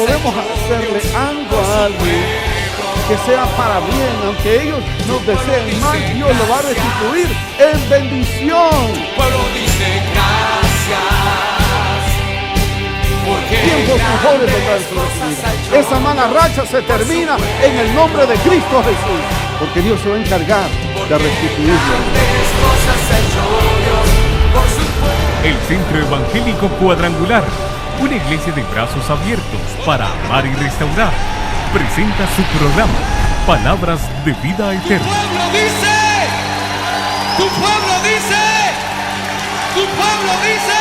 podemos hacerle algo a alguien que sea para bien, aunque ellos nos deseen mal, Dios lo va a restituir en bendición. Pueblo dice gracias, porque Tiempos mejores vendrán sobre tu vida. Esa mala racha se termina en el nombre de Cristo Jesús, porque Dios se va a encargar de restituirlo. El Centro Evangélico Cuadrangular, una iglesia de brazos abiertos para amar y restaurar, presenta su programa Palabras de Vida Eterna. Tu pueblo dice, tu pueblo dice.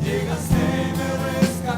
Llegaste y me rescataste.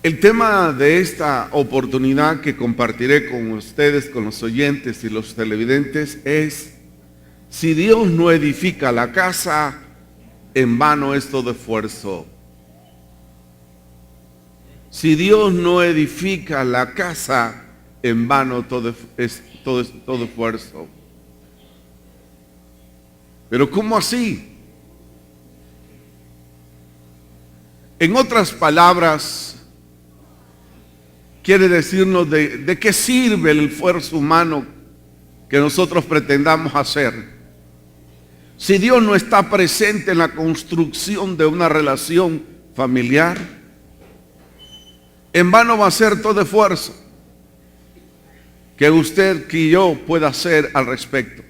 El tema de esta oportunidad que compartiré con ustedes, con los oyentes y los televidentes, es: si Dios no edifica la casa, en vano es todo esfuerzo. Si Dios no edifica la casa, en vano es todo esfuerzo. Pero ¿cómo así? En otras palabras, quiere decirnos de qué sirve el esfuerzo humano que nosotros pretendamos hacer. Si Dios no está presente en la construcción de una relación familiar, en vano va a ser todo esfuerzo que usted, que yo pueda hacer al respecto.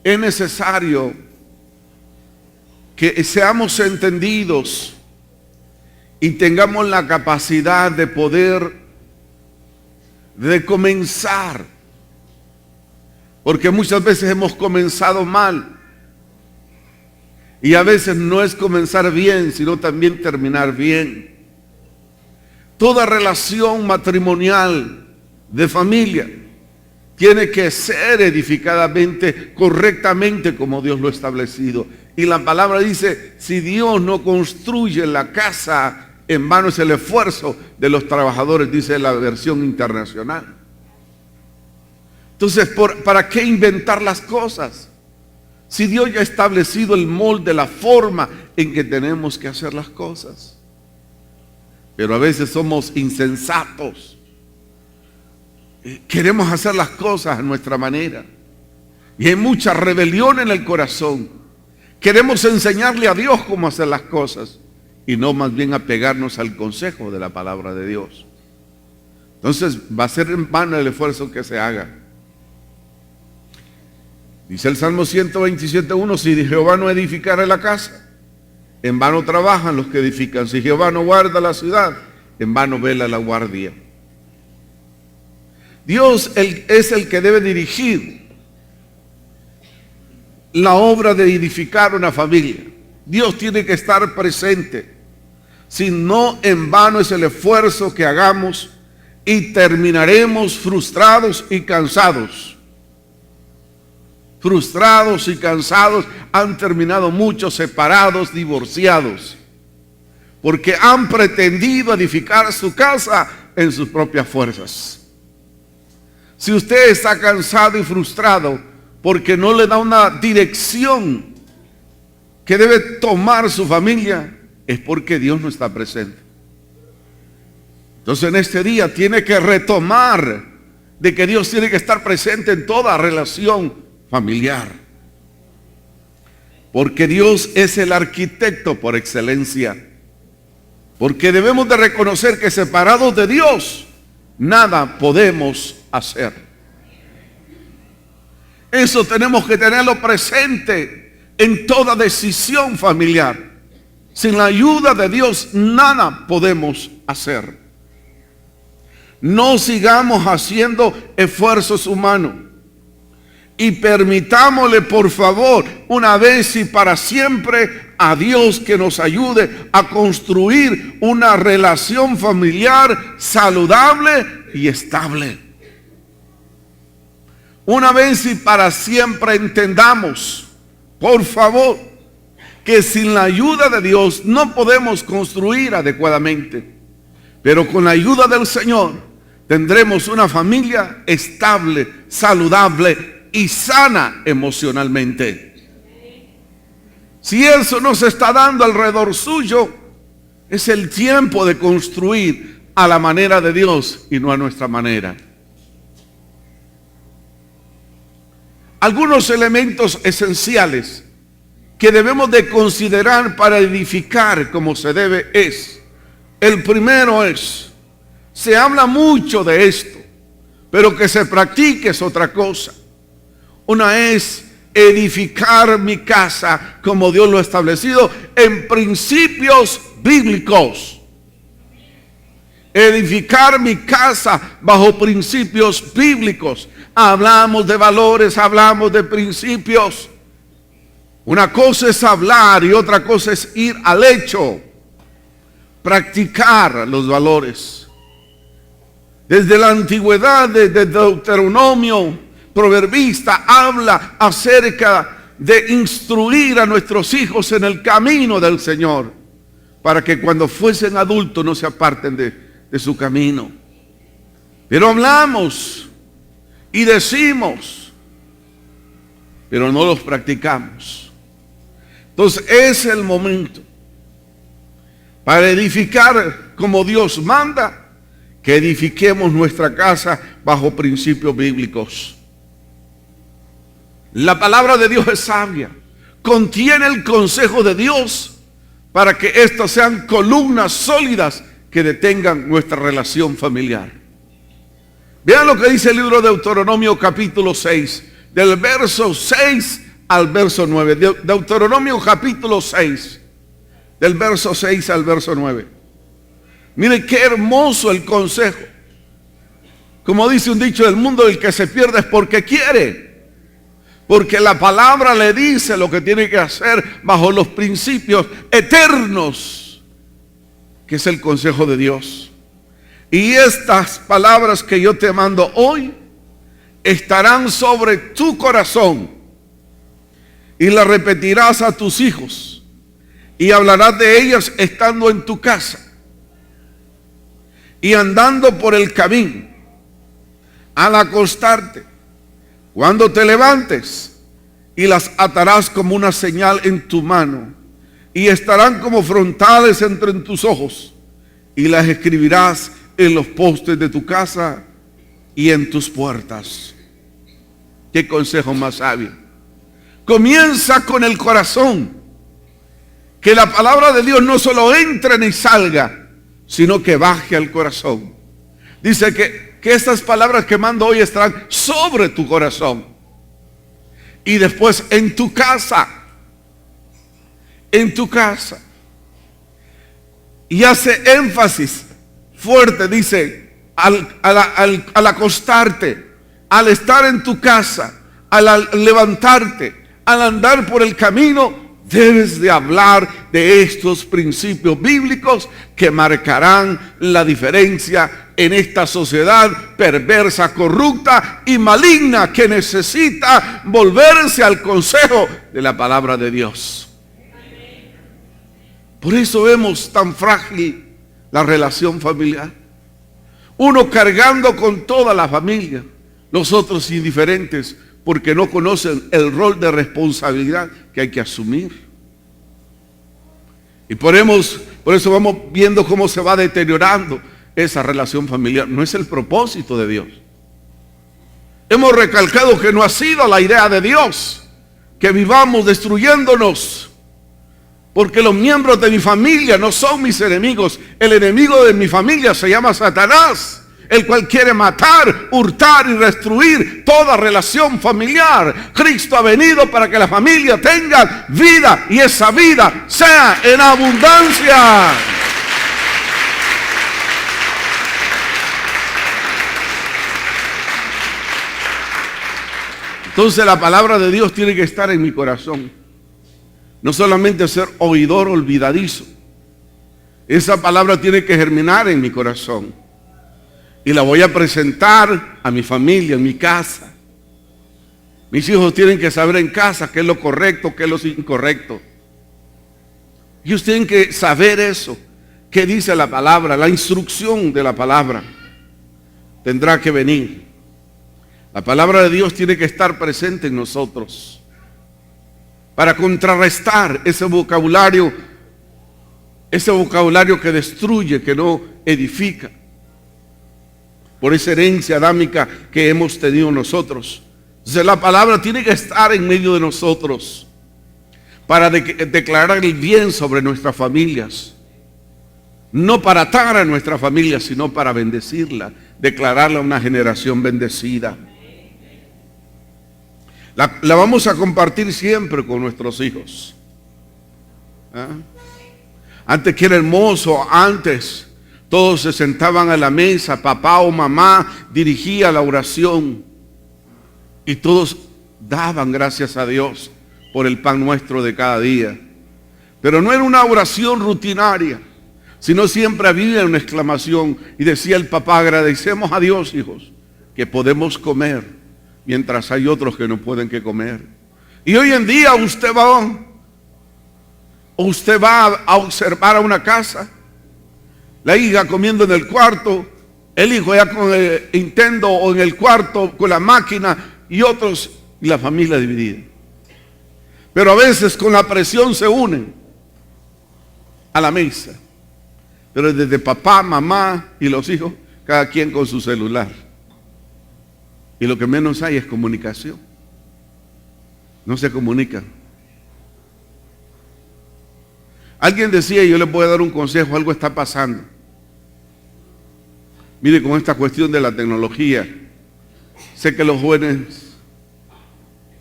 Es necesario que seamos entendidos y tengamos la capacidad de poder comenzar, porque muchas veces hemos comenzado mal, y a veces no es comenzar bien, sino también terminar bien. Toda relación matrimonial, de familia, tiene que ser edificadamente, correctamente, como Dios lo ha establecido. Y la palabra dice: si Dios no construye la casa, en vano es el esfuerzo de los trabajadores, dice la versión internacional. Entonces, ¿para qué inventar las cosas? Si Dios ya ha establecido el molde, la forma en que tenemos que hacer las cosas. Pero a veces somos insensatos. Queremos hacer las cosas a nuestra manera. Y hay mucha rebelión en el corazón. Queremos enseñarle a Dios cómo hacer las cosas, y no más bien apegarnos al consejo de la palabra de Dios. Entonces va a ser en vano el esfuerzo que se haga. Dice el Salmo 127:1: si Jehová no edificare la casa, en vano trabajan los que edifican. Si Jehová no guarda la ciudad, en vano vela la guardia. Dios es el que debe dirigir la obra de edificar una familia. Dios tiene que estar presente. Si no, en vano es el esfuerzo que hagamos y terminaremos frustrados y cansados. Frustrados y cansados han terminado muchos separados, divorciados, porque han pretendido edificar su casa en sus propias fuerzas. Si usted está cansado y frustrado porque no le da una dirección que debe tomar su familia, es porque Dios no está presente. Entonces en este día tiene que retomar de que Dios tiene que estar presente en toda relación familiar, porque Dios es el arquitecto por excelencia. Porque debemos de reconocer que separados de Dios nada podemos hacer. Eso tenemos que tenerlo presente en toda decisión familiar. Sin la ayuda de Dios nada podemos hacer. No sigamos haciendo esfuerzos humanos y permitámosle, por favor, una vez y para siempre, a Dios que nos ayude a construir una relación familiar saludable y estable. Una vez y para siempre entendamos, por favor, que sin la ayuda de Dios no podemos construir adecuadamente, pero con la ayuda del Señor tendremos una familia estable, saludable y sana emocionalmente. Si eso no se está dando alrededor suyo, es el tiempo de construir a la manera de Dios y no a nuestra manera. Algunos elementos esenciales que debemos de considerar para edificar como se debe es: el primero es, se habla mucho de esto, pero que se practique es otra cosa. Una es edificar mi casa como Dios lo ha establecido en principios bíblicos. Edificar mi casa bajo principios bíblicos. Hablamos de valores, hablamos de principios. Una cosa es hablar y otra cosa es ir al hecho. practicar los valores. Desde la antigüedad, desde Deuteronomio, proverbista, habla acerca de instruir a nuestros hijos en el camino del Señor, para que cuando fuesen adultos no se aparten de su camino. Pero hablamos y decimos, pero no los practicamos. Entonces es el momento para edificar como Dios manda, que edifiquemos nuestra casa bajo principios bíblicos. La palabra de Dios es sabia, contiene el consejo de Dios para que éstas sean columnas sólidas que detengan nuestra relación familiar. Vean lo que dice el libro de Deuteronomio capítulo 6, del verso 6 al verso 9. Deuteronomio capítulo 6, del verso 6 al verso 9. Mire qué hermoso el consejo. Como dice un dicho del mundo, el que se pierde es porque quiere. Porque la palabra le dice lo que tiene que hacer bajo los principios eternos, que es el consejo de Dios. Y estas palabras que yo te mando hoy estarán sobre tu corazón, y las repetirás a tus hijos, y hablarás de ellas estando en tu casa y andando por el camino, al acostarte, cuando te levantes, y las atarás como una señal en tu mano, y estarán como frontales entre tus ojos, y las escribirás en los postes de tu casa y en tus puertas. Qué consejo más sabio. Comienza con el corazón, que la palabra de Dios no solo entre ni salga, sino que baje al corazón. Dice que estas palabras que mando hoy estarán sobre tu corazón. Y después en tu casa. En tu casa. Y hace énfasis fuerte, dice, al acostarte, al estar en tu casa, al levantarte, al andar por el camino, debes de hablar de estos principios bíblicos que marcarán la diferencia en esta sociedad perversa, corrupta y maligna, que necesita volverse al consejo de la palabra de Dios. Por eso vemos tan frágil la relación familiar. Uno cargando con toda la familia, los otros indiferentes, porque no conocen el rol de responsabilidad que hay que asumir. Y por eso vamos viendo cómo se va deteriorando esa relación familiar. No es el propósito de Dios. Hemos recalcado que no ha sido la idea de Dios que vivamos destruyéndonos, porque los miembros de mi familia no son mis enemigos. El enemigo de mi familia se llama Satanás, el cual quiere matar, hurtar y destruir toda relación familiar. Cristo ha venido para que la familia tenga vida, y esa vida sea en abundancia. Entonces la palabra de Dios tiene que estar en mi corazón. No solamente ser oidor olvidadizo. Esa palabra tiene que germinar en mi corazón. Y la voy a presentar a mi familia, en mi casa. Mis hijos tienen que saber en casa qué es lo correcto, qué es lo incorrecto. Ellos tienen que saber eso. ¿Qué dice la palabra? La instrucción de la palabra tendrá que venir. La palabra de Dios tiene que estar presente en nosotros para contrarrestar ese vocabulario que destruye, que no edifica, por esa herencia adámica que hemos tenido nosotros. Entonces la palabra tiene que estar en medio de nosotros para declarar el bien sobre nuestras familias. No para atar a nuestra familia, sino para bendecirla, declararla una generación bendecida. La vamos a compartir siempre con nuestros hijos. Antes, que era hermoso, antes todos se sentaban a la mesa, papá o mamá dirigía la oración y todos daban gracias a Dios por el pan nuestro de cada día. Pero no era una oración rutinaria, sino siempre había una exclamación. Y decía el papá: agradecemos a Dios, hijos, que podemos comer, mientras hay otros que no pueden que comer. Y hoy en día usted va a observar a una casa, la hija comiendo en el cuarto, el hijo ya con el Nintendo o en el cuarto con la máquina, y otros, y la familia dividida. Pero a veces con la presión se unen a la mesa, pero desde papá, mamá y los hijos, cada quien con su celular, y lo que menos hay es comunicación. No se comunican. Alguien decía, y yo les voy a dar un consejo: algo está pasando. Mire, con esta cuestión de la tecnología, sé que los jóvenes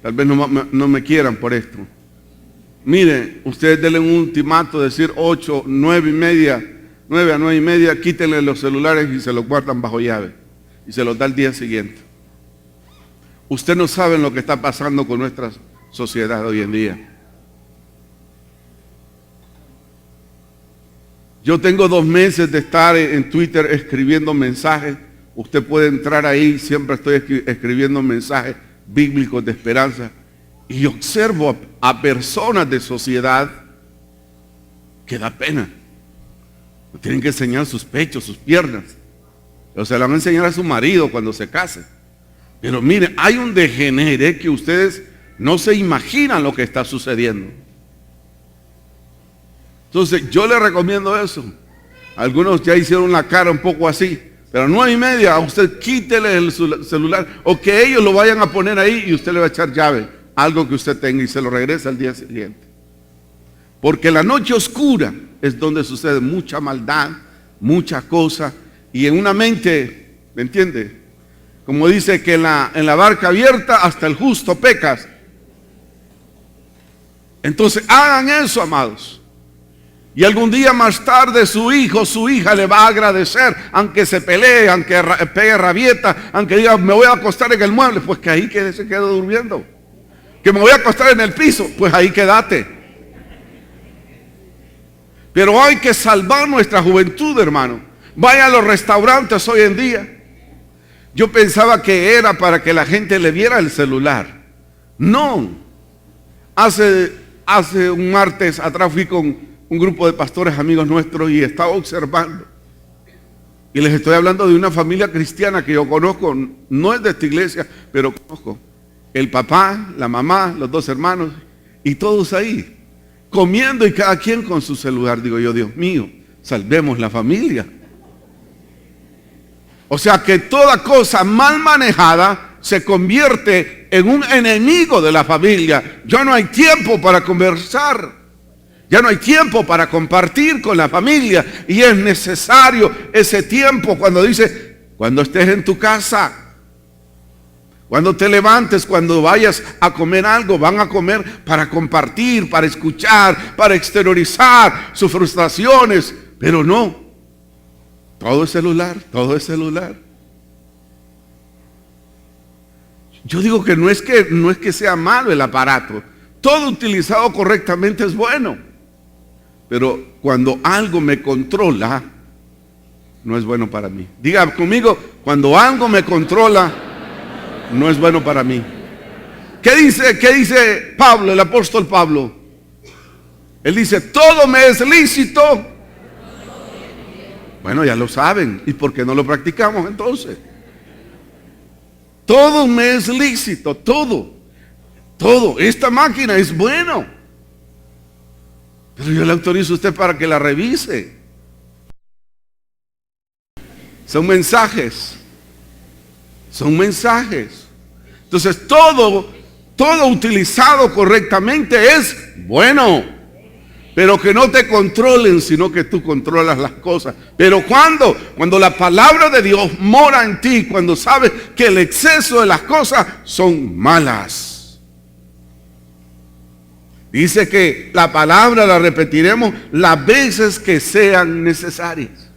tal vez no me quieran por esto. Mire, ustedes denle un ultimato, decir 8, 9 y media, 9 a 9 y media, quítenle los celulares y se los guardan bajo llave. Y se los da el día siguiente. Usted no sabe lo que está pasando con nuestra sociedad hoy en día. Yo tengo 2 meses de estar en Twitter escribiendo mensajes. Usted puede entrar ahí, siempre estoy escribiendo mensajes bíblicos de esperanza. Y observo a personas de sociedad que da pena. Tienen que enseñar sus pechos, sus piernas. O se la van a enseñar a su marido cuando se case. Pero miren, hay un degenere que ustedes no se imaginan lo que está sucediendo. Entonces yo les recomiendo eso. Algunos ya hicieron la cara un poco así, pero a 9 y media a usted quítele el celular, o que ellos lo vayan a poner ahí y usted le va a echar llave, algo que usted tenga, y se lo regresa al día siguiente. Porque la noche oscura es donde sucede mucha maldad, mucha cosa, y en una mente, ¿me entiende? Como dice que en la barca abierta hasta el justo pecas. Entonces hagan eso, amados. Y algún día más tarde su hijo, su hija le va a agradecer, aunque se pelee, aunque pegue rabieta, aunque diga: me voy a acostar en el mueble, pues que ahí se quede durmiendo. Que me voy a acostar en el piso, pues ahí quédate. Pero hay que salvar nuestra juventud, hermano. Vaya a los restaurantes hoy en día. Yo pensaba que era para que la gente le viera el celular. No. Hace un martes atrás fui con un grupo de pastores amigos nuestros y estaba observando. Y les estoy hablando de una familia cristiana que yo conozco. No es de esta iglesia, pero conozco. El papá, la mamá, los 2 hermanos y todos ahí comiendo, y cada quien con su celular. Digo yo: Dios mío, salvemos la familia. O sea que toda cosa mal manejada se convierte en un enemigo de la familia. Ya no hay tiempo para conversar. Ya no hay tiempo para compartir con la familia. Y es necesario ese tiempo cuando estés en tu casa, cuando te levantes, cuando vayas a comer algo, van a comer para compartir, para escuchar, para exteriorizar sus frustraciones. Pero no, todo es celular, todo es celular. Yo digo que no es que sea malo el aparato. Todo utilizado correctamente es bueno. Pero cuando algo me controla, no es bueno para mí. Diga conmigo: cuando algo me controla, no es bueno para mí. ¿Qué dice Pablo, el apóstol Pablo? Él dice: todo me es lícito. Bueno, ya lo saben. ¿Y por qué no lo practicamos entonces? Todo me es lícito, todo. Esta máquina es bueno. Pero yo le autorizo a usted para que la revise. Son mensajes. Entonces todo utilizado correctamente es bueno. Pero que no te controlen, sino que tú controlas las cosas. Pero cuando la palabra de Dios mora en ti, cuando sabes que el exceso de las cosas son malas. Dice que la palabra la repetiremos las veces que sean necesarias.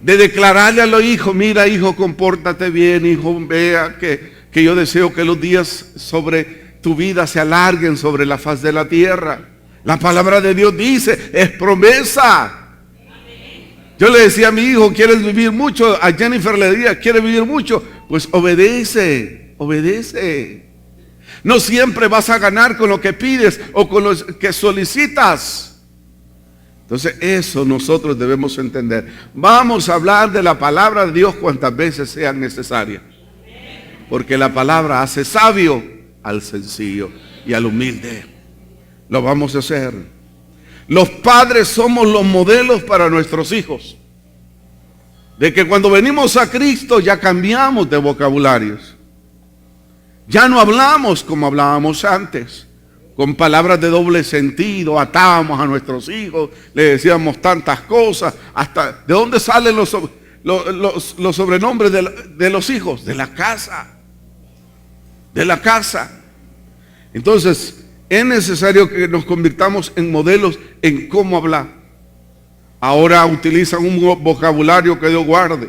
De declararle a los hijos: mira, hijo, compórtate bien, hijo, vea que yo deseo que los días sobre tu vida se alarguen sobre la faz de la tierra. La palabra de Dios dice, es promesa. Yo le decía a mi hijo, ¿quieres vivir mucho? A Jennifer le decía, ¿quieres vivir mucho? Pues obedece, obedece. No siempre vas a ganar con lo que pides o con lo que solicitas. Entonces eso nosotros debemos entender. Vamos a hablar de la palabra de Dios cuantas veces sean necesarias. Porque la palabra hace sabio al sencillo y al humilde. Lo vamos a hacer. Los padres somos los modelos para nuestros hijos. De que cuando venimos a Cristo ya cambiamos de vocabularios. Ya no hablamos como hablábamos antes, con palabras de doble sentido. Atábamos a nuestros hijos, le decíamos tantas cosas. Hasta ¿de dónde salen los sobrenombres de los hijos? De la casa. De la casa. Entonces es necesario que nos convirtamos en modelos en cómo hablar. Ahora utilizan un vocabulario que Dios guarde.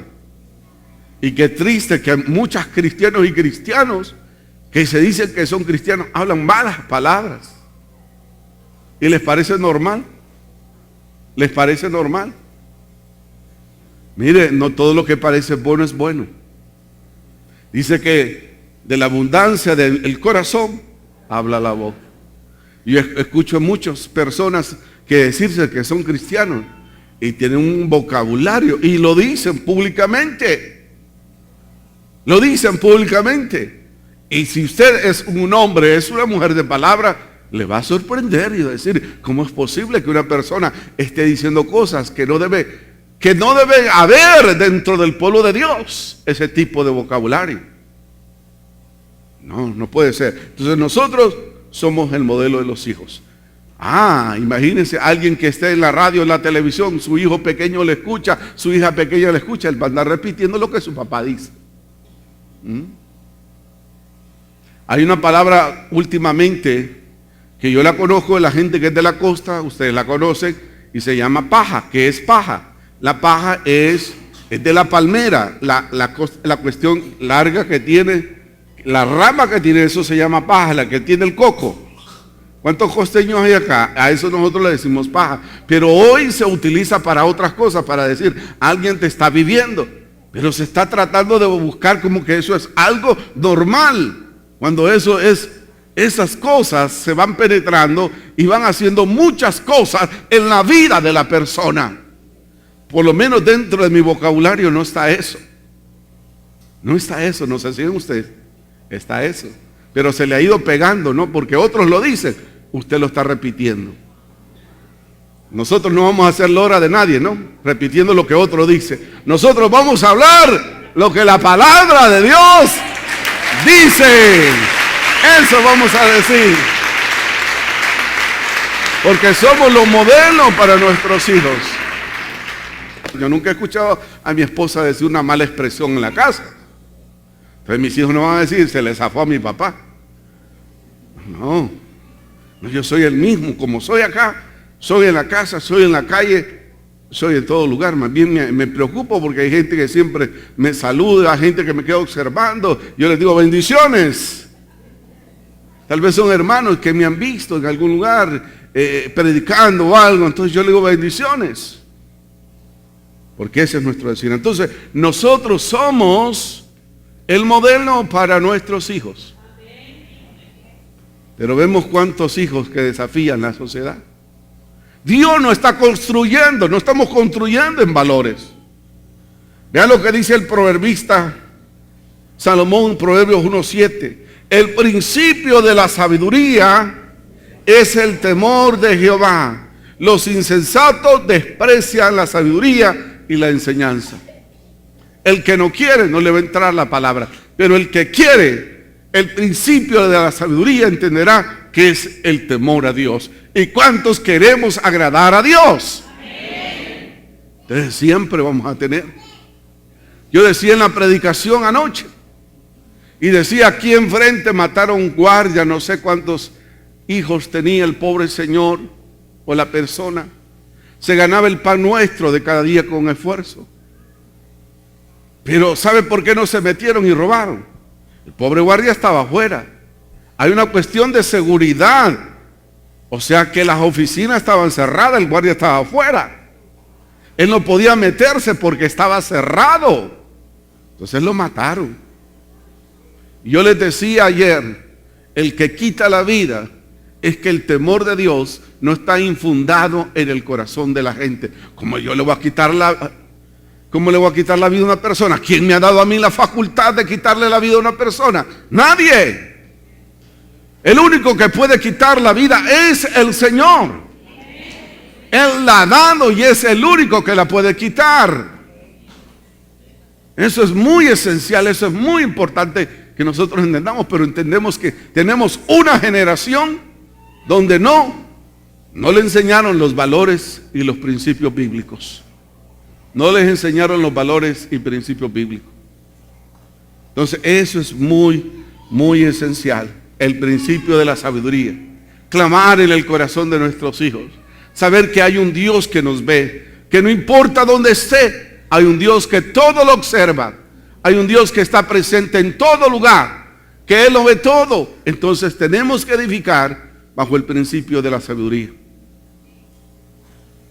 Y qué triste que muchos cristianos y cristianos que se dicen que son cristianos hablan malas palabras. ¿Y les parece normal? ¿Les parece normal? Mire, no todo lo que parece bueno es bueno. Dice que de la abundancia del corazón habla la boca. Yo escucho a muchas personas que decirse que son cristianos y tienen un vocabulario y lo dicen públicamente. Lo dicen públicamente. Y si usted es un hombre, es una mujer de palabra, le va a sorprender y va a decir, ¿cómo es posible que una persona esté diciendo cosas que no debe haber dentro del pueblo de Dios? Ese tipo de vocabulario. No puede ser. Entonces nosotros somos el modelo de los hijos. Imagínense alguien que esté en la radio, en la televisión, su hijo pequeño le escucha, su hija pequeña le escucha, él va a andar repitiendo lo que su papá dice. Hay una palabra últimamente que yo la conozco de la gente que es de la costa, ustedes la conocen, y se llama paja. ¿Qué es paja? La paja es de la palmera, la cuestión larga que tiene, la rama que tiene, eso se llama paja, la que tiene el coco. ¿Cuántos costeños hay acá? A eso nosotros le decimos paja. Pero hoy se utiliza para otras cosas, para decir, alguien te está viviendo. Pero se está tratando de buscar como que eso es algo normal. Cuando eso es, esas cosas se van penetrando y van haciendo muchas cosas en la vida de la persona. Por lo menos dentro de mi vocabulario no está eso. No está eso, no sé si ven ustedes. Está eso. Pero se le ha ido pegando, ¿no? Porque otros lo dicen, usted lo está repitiendo. Nosotros no vamos a hacer lora de nadie, ¿no? Repitiendo lo que otro dice. Nosotros vamos a hablar lo que la palabra de Dios dice. Eso vamos a decir. Porque somos los modelos para nuestros hijos. Yo nunca he escuchado a mi esposa decir una mala expresión en la casa. Entonces mis hijos no van a decir, se le zafó a mi papá. No, yo soy el mismo, como soy acá, soy en la casa, soy en la calle, soy en todo lugar. Más bien me preocupo porque hay gente que siempre me saluda, gente que me queda observando. Yo les digo bendiciones. Tal vez son hermanos que me han visto en algún lugar predicando o algo, entonces yo les digo bendiciones. Porque ese es nuestro destino. Entonces nosotros somos el modelo para nuestros hijos. Pero vemos cuántos hijos que desafían la sociedad. Dios no está construyendo, no estamos construyendo en valores. Vean lo que dice el proverbista Salomón, Proverbios 1:7. El principio de la sabiduría es el temor de Jehová. Los insensatos desprecian la sabiduría y la enseñanza. El que no quiere no le va a entrar la palabra, pero el que quiere el principio de la sabiduría entenderá que es el temor a Dios. ¿Y cuántos queremos agradar a Dios? Entonces siempre vamos a tener. Yo decía en la predicación anoche, y decía, aquí enfrente mataron un guardia, no sé cuántos hijos tenía el pobre señor o la persona. Se ganaba el pan nuestro de cada día con esfuerzo. Pero ¿sabe por qué no se metieron y robaron? El pobre guardia estaba afuera. Hay una cuestión de seguridad O sea que las oficinas estaban cerradas, el guardia estaba afuera. Él no podía meterse porque estaba cerrado. Entonces lo mataron. Yo les decía ayer, el que quita la vida es que el temor de Dios no está infundado en el corazón de la gente. ¿Cómo le voy a quitar la vida a una persona? ¿Quién me ha dado a mí la facultad de quitarle la vida a una persona? Nadie. El único que puede quitar la vida es el Señor. Él la ha dado y es el único que la puede quitar. Eso es muy esencial, eso es muy importante que nosotros entendamos, pero entendemos que tenemos una generación donde no le enseñaron los valores y los principios bíblicos. No les enseñaron los valores y principios bíblicos. Entonces eso es muy, muy esencial. El principio de la sabiduría. Clamar en el corazón de nuestros hijos. Saber que hay un Dios que nos ve. Que no importa dónde esté, hay un Dios que todo lo observa. Hay un Dios que está presente en todo lugar. Que Él lo ve todo. Entonces tenemos que edificar bajo el principio de la sabiduría.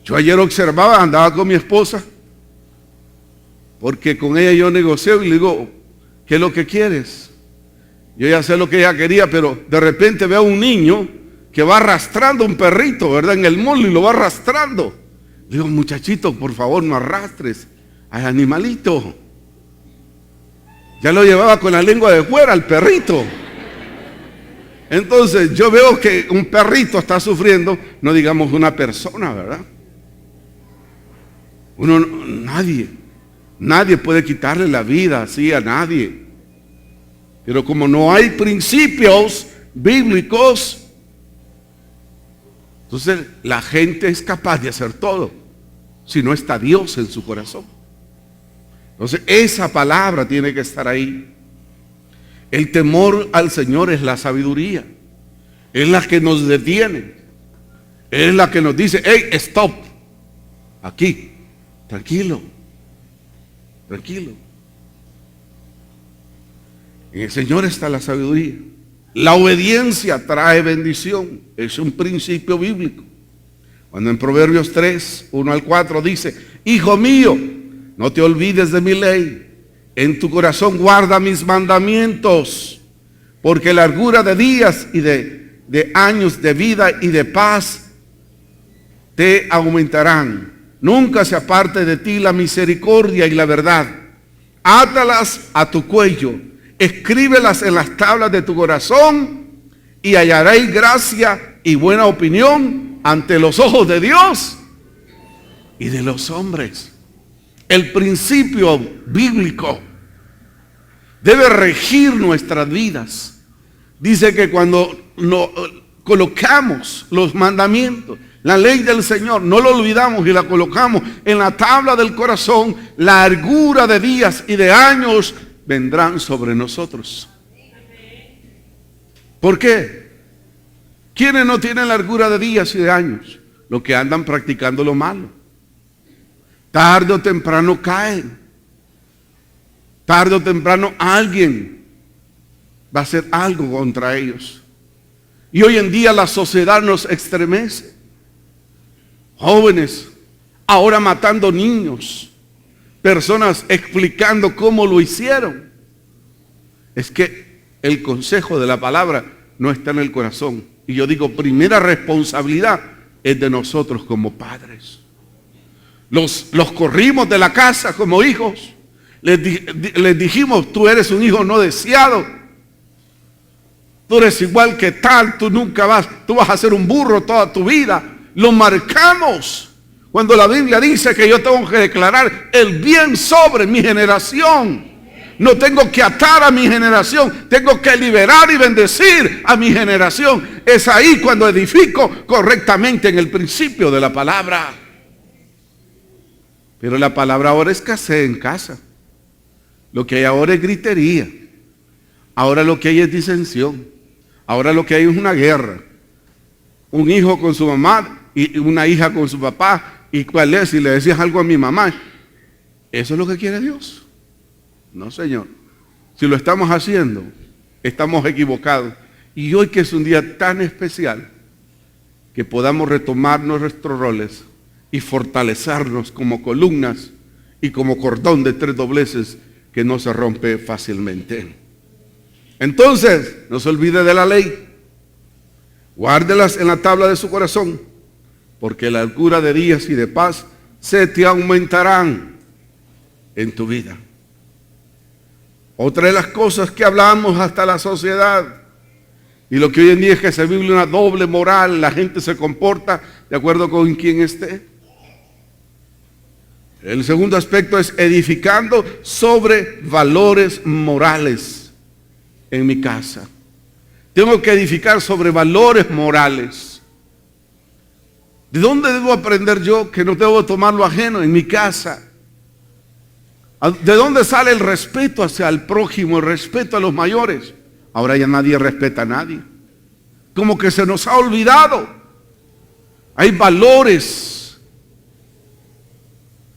Yo ayer observaba, andaba con mi esposa. Porque con ella yo negocio y le digo, ¿qué es lo que quieres? Yo ya sé lo que ella quería, pero de repente veo a un niño que va arrastrando un perrito, ¿verdad? En el mall y lo va arrastrando. Le digo, muchachito, por favor, no arrastres al animalito. Ya lo llevaba con la lengua de fuera al perrito. Entonces yo veo que un perrito está sufriendo, no digamos una persona, ¿verdad? Nadie puede quitarle la vida así a nadie. Pero como no hay principios bíblicos, entonces la gente es capaz de hacer todo, si no está Dios en su corazón. Entonces esa palabra tiene que estar ahí. El temor al Señor es la sabiduría. Es la que nos detiene. Es la que nos dice, hey, stop. Aquí, tranquilo. Tranquilo. En el Señor está la sabiduría. La obediencia trae bendición. Es un principio bíblico. Cuando en Proverbios 3, 1 al 4 dice, hijo mío, no te olvides de mi ley. En tu corazón guarda mis mandamientos. Porque largura de días y de años de vida y de paz te aumentarán. Nunca se aparte de ti la misericordia y la verdad. Átalas a tu cuello. Escríbelas en las tablas de tu corazón y hallaréis gracia y buena opinión ante los ojos de Dios y de los hombres. El principio bíblico debe regir nuestras vidas. Dice que cuando colocamos los mandamientos, la ley del Señor, no lo olvidamos y la colocamos en la tabla del corazón, la largura de días y de años vendrán sobre nosotros. ¿Por qué? ¿Quiénes no tienen largura de días y de años? Los que andan practicando lo malo. Tarde o temprano caen. Tarde o temprano alguien va a hacer algo contra ellos. Y hoy en día la sociedad nos estremece. Jóvenes ahora matando niños. Personas explicando cómo lo hicieron. Es que el consejo de la palabra no está en el corazón. Y yo digo, primera responsabilidad es de nosotros como padres. Los corrimos de la casa como hijos. Les dijimos, tú eres un hijo no deseado. Tú eres igual que tal, tú vas a ser un burro toda tu vida. Lo marcamos. Cuando la Biblia dice que yo tengo que declarar el bien sobre mi generación. No tengo que atar a mi generación, tengo que liberar y bendecir a mi generación. Es ahí cuando edifico correctamente en el principio de la palabra. Pero la palabra ahora escasea en casa. Lo que hay ahora es gritería. Ahora lo que hay es disensión. Ahora lo que hay es una guerra. Un hijo con su mamá y una hija con su papá. ¿Y cuál es? Si le decías algo a mi mamá, ¿eso es lo que quiere Dios? No, Señor. Si lo estamos haciendo, estamos equivocados. Y hoy que es un día tan especial, que podamos retomar nuestros roles y fortalecernos como columnas y como cordón de 3 dobleces que no se rompe fácilmente. Entonces, no se olvide de la ley. Guárdelas en la tabla de su corazón, porque la largura de días y de paz se te aumentarán en tu vida. Otra de las cosas que hablamos hasta la sociedad, y lo que hoy en día es que se vive una doble moral, la gente se comporta de acuerdo con quien esté. El segundo aspecto es edificando sobre valores morales en mi casa. Tengo que edificar sobre valores morales. ¿De dónde debo aprender yo que no debo tomar lo ajeno? En mi casa. ¿De dónde sale el respeto hacia el prójimo, el respeto a los mayores? Ahora ya nadie respeta a nadie. Como que se nos ha olvidado. Hay valores.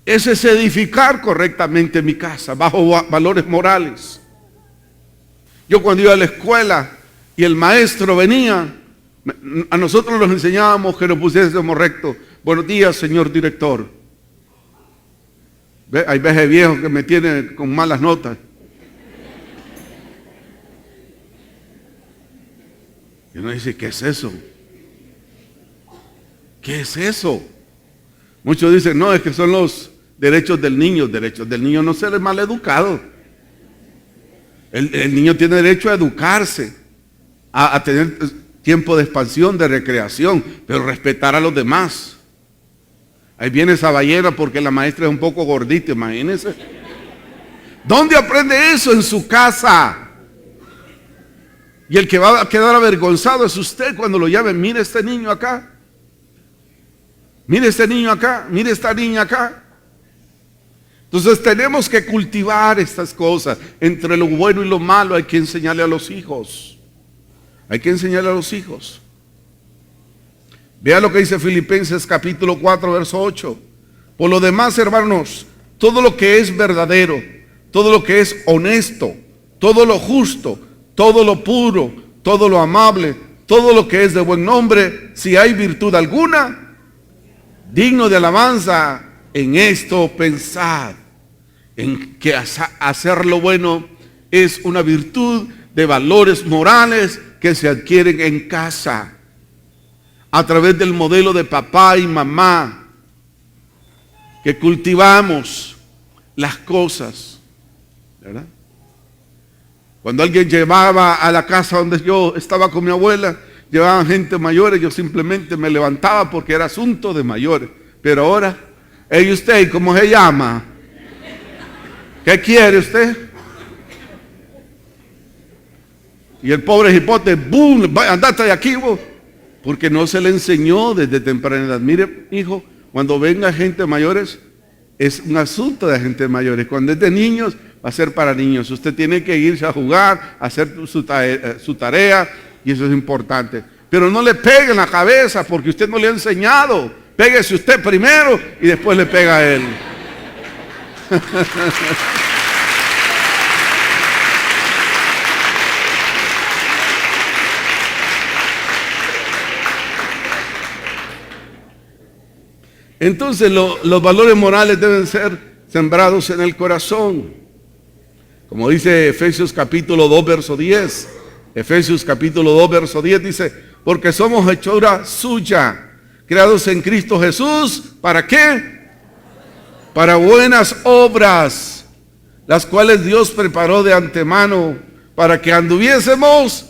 Ese es edificar correctamente mi casa, bajo valores morales. Yo cuando iba a la escuela y el maestro venía, a nosotros nos enseñábamos que nos pusiésemos recto. Buenos días, señor director. Hay veces viejo que me tiene con malas notas. Y uno dice, ¿qué es eso? ¿Qué es eso? Muchos dicen, no, es que son los derechos del niño. Derechos del niño no ser mal educado. El niño tiene derecho a educarse, a tener tiempo de expansión, de recreación, pero respetar a los demás. Ahí viene esa ballena porque la maestra es un poco gordita, imagínense. ¿Dónde aprende eso? En su casa. Y el que va a quedar avergonzado es usted cuando lo llamen. Mire este niño acá. Mire este niño acá. Mire esta niña acá. Entonces tenemos que cultivar estas cosas. Entre lo bueno y lo malo hay que enseñarle a los hijos. Hay que enseñarle a los hijos. Vea lo que dice Filipenses capítulo 4, verso 8. Por lo demás, hermanos, todo lo que es verdadero, todo lo que es honesto, todo lo justo, todo lo puro, todo lo amable, todo lo que es de buen nombre, si hay virtud alguna, digno de alabanza, en esto pensad. En que hacer lo bueno es una virtud de valores morales que se adquieren en casa, a través del modelo de papá y mamá, que cultivamos las cosas, ¿verdad? Cuando alguien llevaba a la casa donde yo estaba con mi abuela, llevaban gente mayores, yo simplemente me levantaba porque era asunto de mayores. Pero ahora, ¿y usted cómo se llama? ¿Qué quiere usted? Y el pobre hipote, ¡boom! Andate de aquí vos. Porque no se le enseñó desde temprana edad. Mire, hijo, cuando venga gente mayores, es un asunto de gente mayores. Cuando es de niños, va a ser para niños. Usted tiene que irse a jugar, a hacer su tarea, y eso es importante. Pero no le pegue en la cabeza porque usted no le ha enseñado. Péguese usted primero y después le pega a él. Entonces los valores morales deben ser sembrados en el corazón. Como dice Efesios capítulo 2, verso 10. Efesios capítulo 2, verso 10 dice, porque somos hechura suya, creados en Cristo Jesús, ¿para qué? Para buenas obras, las cuales Dios preparó de antemano para que anduviésemos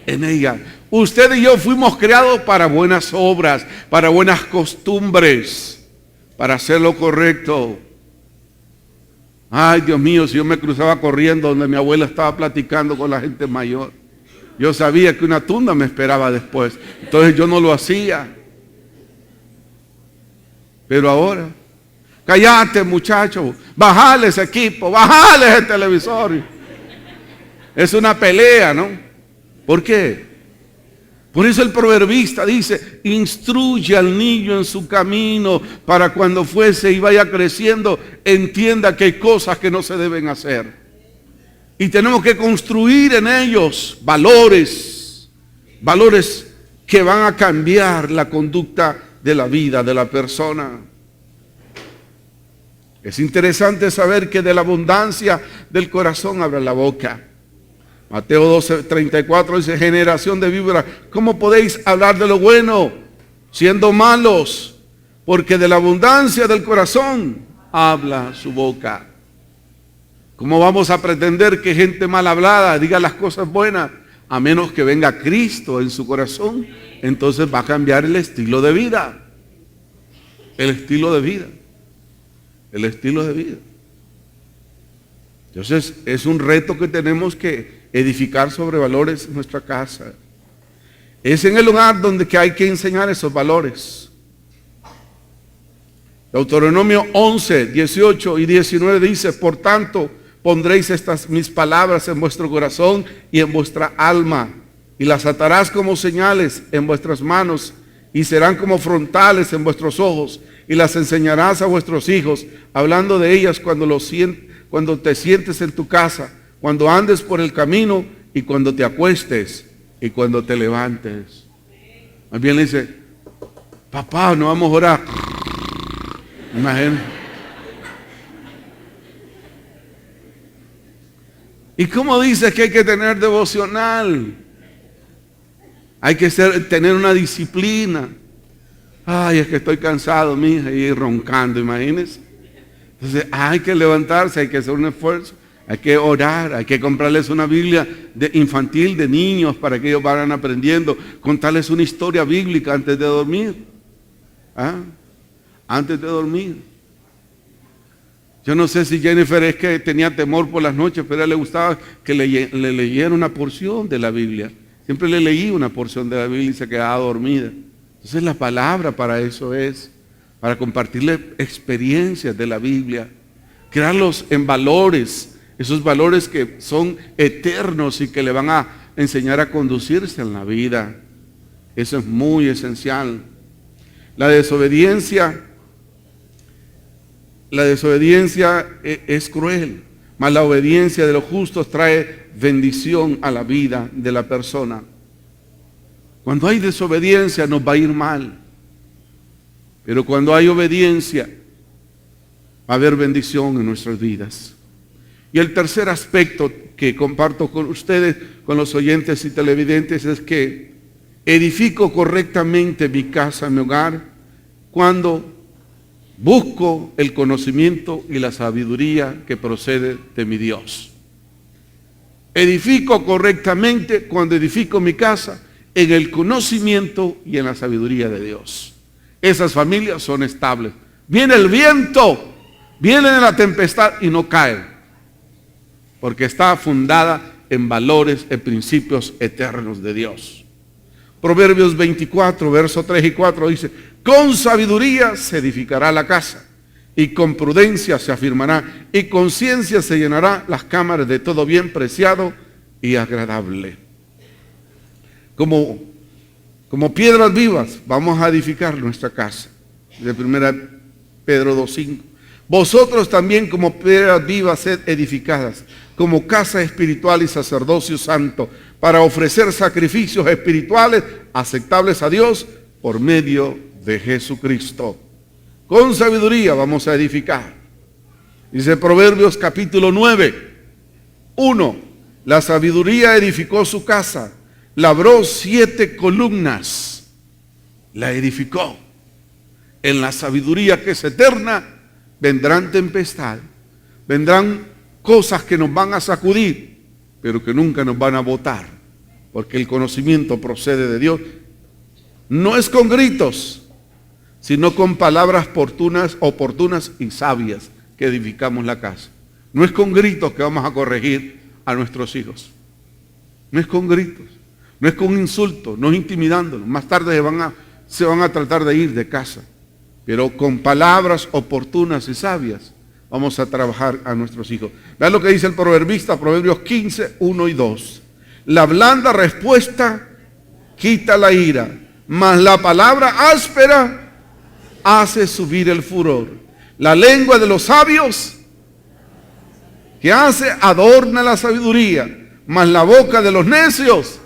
en ella. Usted y yo fuimos creados para buenas obras, para buenas costumbres, para hacer lo correcto. Ay, Dios mío, si yo me cruzaba corriendo donde mi abuela estaba platicando con la gente mayor, yo sabía que una tunda me esperaba después. Entonces yo no lo hacía. Pero ahora, cállate muchacho, bajale ese equipo, bajale ese televisor. Es una pelea, ¿no? ¿Por qué? Por eso el proverbista dice, instruye al niño en su camino para cuando fuese y vaya creciendo, entienda que hay cosas que no se deben hacer. Y tenemos que construir en ellos valores que van a cambiar la conducta de la vida de la persona. Es interesante saber que de la abundancia del corazón habla la boca. Mateo 12:34 dice: generación de víboras, ¿cómo podéis hablar de lo bueno siendo malos? Porque de la abundancia del corazón habla su boca. ¿Cómo vamos a pretender que gente mal hablada diga las cosas buenas? A menos que venga Cristo en su corazón, entonces va a cambiar el estilo de vida. El estilo de vida. El estilo de vida. Entonces es un reto que tenemos que edificar sobre valores en nuestra casa. Es en el lugar donde que hay que enseñar esos valores. Deuteronomio 11, 18 y 19 dice: por tanto, pondréis estas mis palabras en vuestro corazón y en vuestra alma, y las atarás como señales en vuestras manos, y serán como frontales en vuestros ojos, y las enseñarás a vuestros hijos, hablando de ellas cuando te sientes en tu casa, cuando andes por el camino, y cuando te acuestes, y cuando te levantes. Más bien le dice: papá, no vamos a orar. Imagínate. ¿Y cómo dice que hay que tener devocional? Hay que tener una disciplina. Ay, es que estoy cansado, mija, y roncando, imagínense. Entonces hay que levantarse, hay que hacer un esfuerzo, hay que orar, hay que comprarles una Biblia infantil de niños para que ellos vayan aprendiendo, contarles una historia bíblica antes de dormir. Antes de dormir. Yo no sé si Jennifer es que tenía temor por las noches, pero a ella le gustaba que le leyera una porción de la Biblia. Siempre le leí una porción de la Biblia y se quedaba dormida. Entonces la palabra para eso es, para compartirle experiencias de la Biblia, crearlos en valores, esos valores que son eternos y que le van a enseñar a conducirse en la vida. Eso es muy esencial. La desobediencia es cruel, mas la obediencia de los justos trae bendición a la vida de la persona. Cuando hay desobediencia nos va a ir mal, pero cuando hay obediencia va a haber bendición en nuestras vidas. Y el tercer aspecto que comparto con ustedes, con los oyentes y televidentes, es que edifico correctamente mi casa, mi hogar, cuando busco el conocimiento y la sabiduría que procede de mi Dios. Edifico correctamente cuando edifico mi casa en el conocimiento y en la sabiduría de Dios. Esas familias son estables. Viene el viento, viene la tempestad y no cae, porque está fundada en valores, en principios eternos de Dios. Proverbios 24, versos 3 y 4 dice: con sabiduría se edificará la casa, y con prudencia se afirmará, y con ciencia se llenará las cámaras de todo bien preciado y agradable. Como piedras vivas vamos a edificar nuestra casa. De 1 Pedro 2:5. Vosotros también como piedras vivas sed edificadas, como casa espiritual y sacerdocio santo, para ofrecer sacrificios espirituales aceptables a Dios por medio de Jesucristo. Con sabiduría vamos a edificar. Dice Proverbios capítulo 9, 1. La sabiduría edificó su casa, labró 7 columnas, la edificó. En la sabiduría que es eterna, vendrán tempestad, vendrán cosas que nos van a sacudir, pero que nunca nos van a botar, porque el conocimiento procede de Dios. No es con gritos, sino con palabras oportunas y sabias que edificamos la casa. No es con gritos que vamos a corregir a nuestros hijos. No es con gritos, no es con insultos, no es intimidándolos. Más tarde se van a tratar de ir de casa, pero con palabras oportunas y sabias vamos a trabajar a nuestros hijos. Vean lo que dice el proverbista, Proverbios 15, 1 y 2. La blanda respuesta quita la ira, mas la palabra áspera hace subir el furor. La lengua de los sabios, ¿qué hace? Adorna la sabiduría, mas la boca de los necios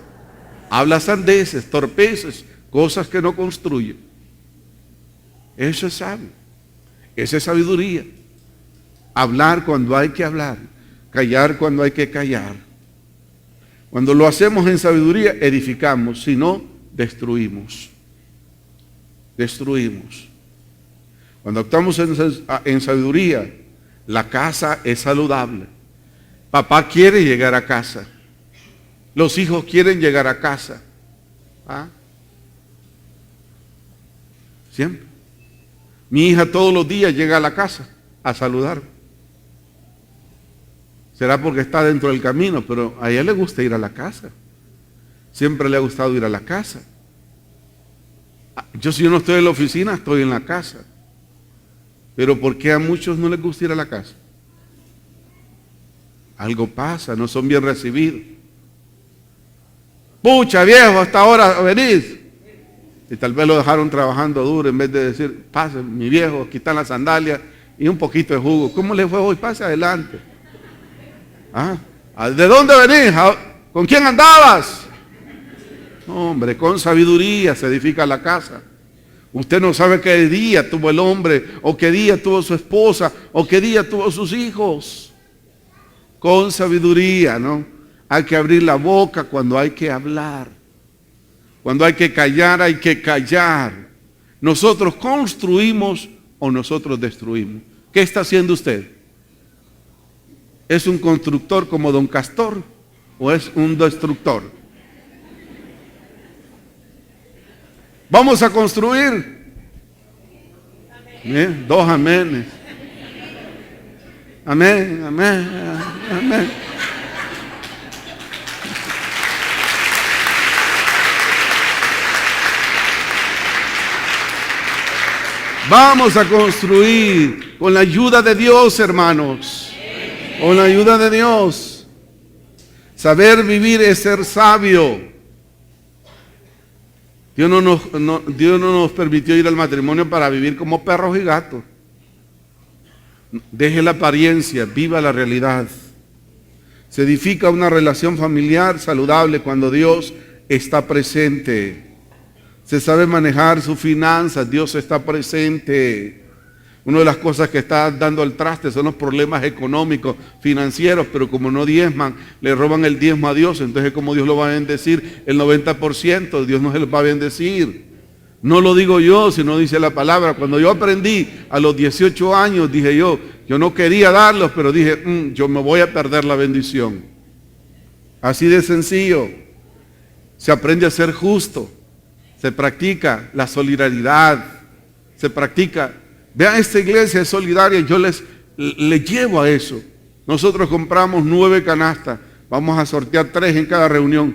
habla sandeces, torpezas, cosas que no construyen. Eso es sabio. Esa es sabiduría. Hablar cuando hay que hablar, callar cuando hay que callar. Cuando lo hacemos en sabiduría, edificamos, si no, destruimos. Destruimos. Cuando actuamos en sabiduría, la casa es saludable. Papá quiere llegar a casa. Los hijos quieren llegar a casa. ¿Ah? Siempre. Mi hija todos los días llega a la casa a saludar. Será porque está dentro del camino, pero a ella le gusta ir a la casa. Siempre le ha gustado ir a la casa. Si yo no estoy en la oficina, estoy en la casa. Pero ¿por qué a muchos no les gusta ir a la casa? Algo pasa, no son bien recibidos. Pucha, viejo, hasta ahora venís. Y tal vez lo dejaron trabajando duro en vez de decir, pase, mi viejo, aquí están las sandalias y un poquito de jugo. ¿Cómo le fue hoy? Pase adelante. ¿Ah? ¿De dónde venís? ¿Con quién andabas? Hombre, con sabiduría se edifica la casa. Usted no sabe qué día tuvo el hombre, o qué día tuvo su esposa, o qué día tuvo sus hijos. Con sabiduría, ¿no? Hay que abrir la boca cuando hay que hablar. Cuando hay que callar, hay que callar. ¿Nosotros construimos o nosotros destruimos? ¿Qué está haciendo usted? ¿Es un constructor como Don Castor o es un destructor? Vamos a construir. Bien, 2 amenes. Amén, amén, amén. Vamos a construir con la ayuda de Dios, hermanos. Con la ayuda de Dios. Saber vivir es ser sabio. Dios no nos permitió ir al matrimonio para vivir como perros y gatos. Deje la apariencia, viva la realidad. Se edifica una relación familiar saludable cuando Dios está presente. Se sabe manejar sus finanzas, Dios está presente. Una de las cosas que está dando al traste son los problemas económicos, financieros, pero como no diezman, le roban el diezmo a Dios, entonces ¿cómo Dios lo va a bendecir? El 90%, Dios no se lo va a bendecir. No lo digo yo, sino dice la palabra. Cuando yo aprendí a los 18 años, dije yo no quería darlos, pero dije, yo me voy a perder la bendición. Así de sencillo. Se aprende a ser justo. Se practica la solidaridad, se practica. Vean, esta iglesia es solidaria, yo les llevo a eso. Nosotros compramos 9 canastas, vamos a sortear 3 en cada reunión.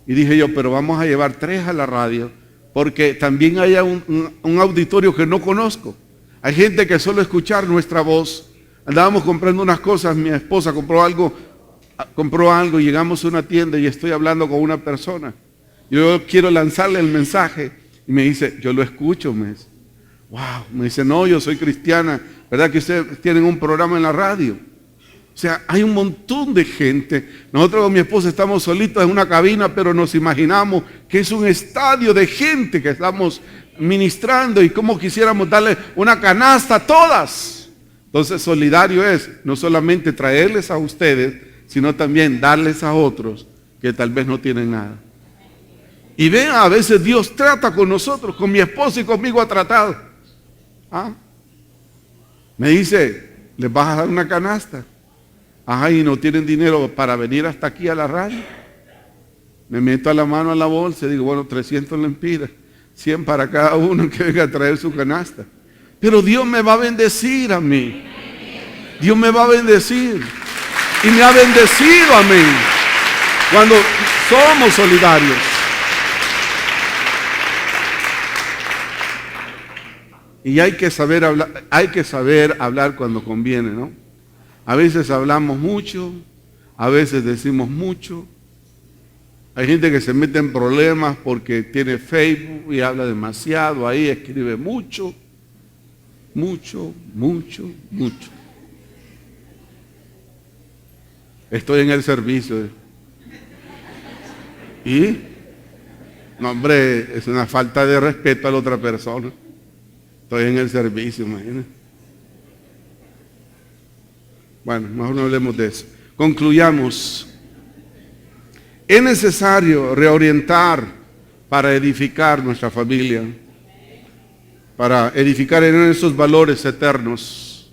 Y dije yo, pero vamos a llevar 3 a la radio, porque también hay un auditorio que no conozco. Hay gente que solo escuchar nuestra voz. Andábamos comprando unas cosas, mi esposa compró algo, llegamos a una tienda y estoy hablando con una persona. Yo quiero lanzarle el mensaje y me dice, yo lo escucho, me dice. Wow, me dice, no, yo soy cristiana, ¿verdad que ustedes tienen un programa en la radio? O sea, hay un montón de gente. Nosotros con mi esposa estamos solitos en una cabina, pero nos imaginamos que es un estadio de gente que estamos ministrando y como quisiéramos darle una canasta a todas. Entonces, solidario es no solamente traerles a ustedes, sino también darles a otros que tal vez no tienen nada. Y vean, a veces Dios trata con nosotros, con mi esposa y conmigo ha tratado. ¿Ah? Me dice, ¿les vas a dar una canasta? Ajá, y no tienen dinero para venir hasta aquí a la radio. Me meto a la mano a la bolsa y digo, bueno, 300 lempiras, 100 para cada uno que venga a traer su canasta. Pero Dios me va a bendecir a mí. Dios me va a bendecir. Y me ha bendecido a mí. Cuando somos solidarios. Y hay que saber hablar cuando conviene, ¿no? A veces hablamos mucho, a veces decimos mucho. Hay gente que se mete en problemas porque tiene Facebook y habla demasiado, ahí escribe mucho, mucho, mucho, mucho. Estoy en el servicio. Y No, hombre, es una falta de respeto a la otra persona. Estoy en el servicio, imagínate. Bueno, mejor no hablemos de eso. Concluyamos. Es necesario reorientar para edificar nuestra familia, para edificar en esos valores eternos,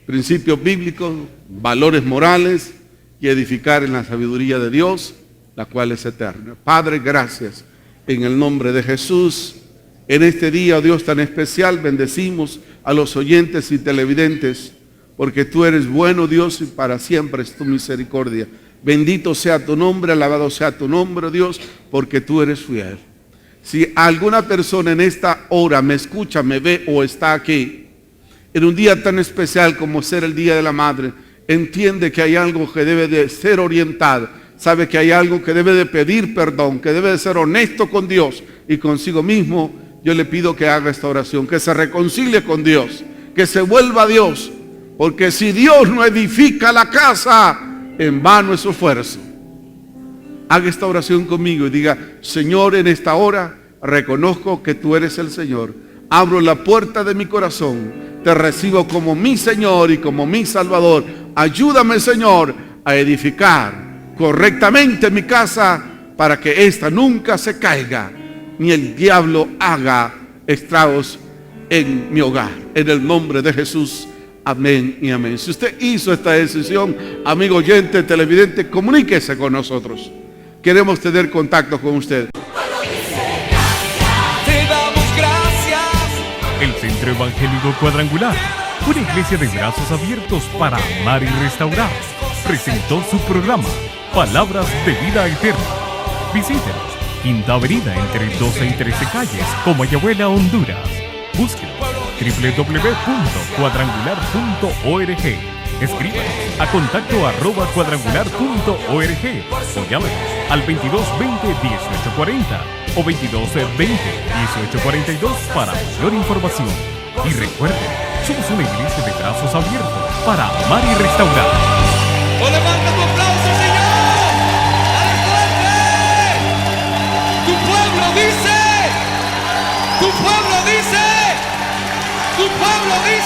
principios bíblicos, valores morales y edificar en la sabiduría de Dios, la cual es eterna. Padre, gracias en el nombre de Jesús. En este día, oh Dios tan especial, bendecimos a los oyentes y televidentes, porque tú eres bueno, Dios, y para siempre es tu misericordia. Bendito sea tu nombre, alabado sea tu nombre, Dios, porque tú eres fiel. Si alguna persona en esta hora me escucha, me ve o está aquí, en un día tan especial como ser el Día de la Madre, entiende que hay algo que debe de ser orientado, sabe que hay algo que debe de pedir perdón, que debe de ser honesto con Dios y consigo mismo, yo le pido que haga esta oración, que se reconcilie con Dios, que se vuelva a Dios, porque si Dios no edifica la casa, en vano es su esfuerzo. Haga esta oración conmigo y diga: Señor, en esta hora reconozco que tú eres el Señor. Abro la puerta de mi corazón, te recibo como mi Señor y como mi Salvador. Ayúdame, Señor, a edificar correctamente mi casa para que ésta nunca se caiga, ni el diablo haga estragos en mi hogar. En el nombre de Jesús. Amén y amén. Si usted hizo esta decisión, amigo oyente, televidente, comuníquese con nosotros. Queremos tener contacto con usted. Te damos gracias. El Centro Evangélico Cuadrangular, una iglesia de brazos abiertos para amar y restaurar, presentó su programa Palabras de Vida Eterna. Visítenos, Quinta Avenida entre 12 y 13 calles, Comayagüela, Honduras. Búsquenos www.cuadrangular.org. Escríbanos a contacto@cuadrangular.org o llámenos al 2220-1840 o 2220-1842 para mayor información. Y recuerden, somos una iglesia de brazos abiertos para amar y restaurar. ¡O levanta tu aplauso, Señor! ¡Dale fuerte! Tu pueblo dice, tu pueblo dice, tu pueblo dice.